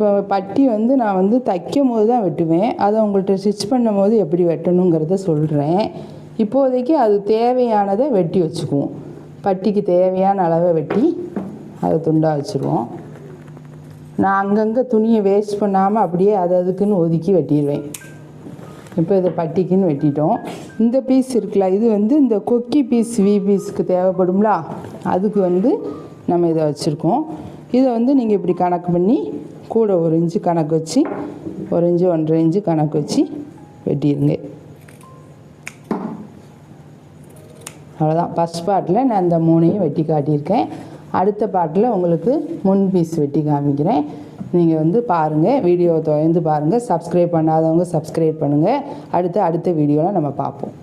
இப்போ பட்டி வந்து நான் வந்து தைக்கும் போது தான் வெட்டுவேன். அதை உங்கள்கிட்ட ஸ்டிச் பண்ணும்போது எப்படி வெட்டணுங்கிறத சொல்கிறேன். இப்போதைக்கு அது தேவையானதை வெட்டி வச்சுக்குவோம். பட்டிக்கு தேவையான அளவை வெட்டி அதை துண்டாக வச்சுருவோம். நான் அங்கங்கே துணியை வேஸ்ட் பண்ணாமல் அப்படியே அதுக்குன்னு ஒதுக்கி வெட்டிடுவேன். இப்போ இதை பட்டிக்குன்னு வெட்டிட்டோம். இந்த பீஸ் இருக்குல்ல, இது வந்து இந்த கொக்கி பீஸ் வி பீஸுக்கு தேவைப்படும்ல, அதுக்கு வந்து நம்ம இதை வச்சுருக்கோம். இதை வந்து நீங்கள் இப்படி கணக்கு பண்ணி கூட 1 இன்ச்சு கணக்கு வச்சு 1 இன்ச்சு 1.5 இன்ச்சு கணக்கு வச்சு வெட்டிடுங்க. அவ்வளோதான். ஃபஸ்ட் பார்ட்டில் நான் இந்த 3ஐயும் வெட்டி காட்டியிருக்கேன். அடுத்த பார்ட்டில் உங்களுக்கு முன் பீஸ் வெட்டி காமிக்கிறேன். நீங்கள் வந்து பாருங்கள், வீடியோவை தொடர்ந்து பாருங்கள். சப்ஸ்கிரைப் பண்ணாதவங்க சப்ஸ்கிரைப் பண்ணுங்கள். அடுத்த வீடியோவில் நம்ம பார்ப்போம்.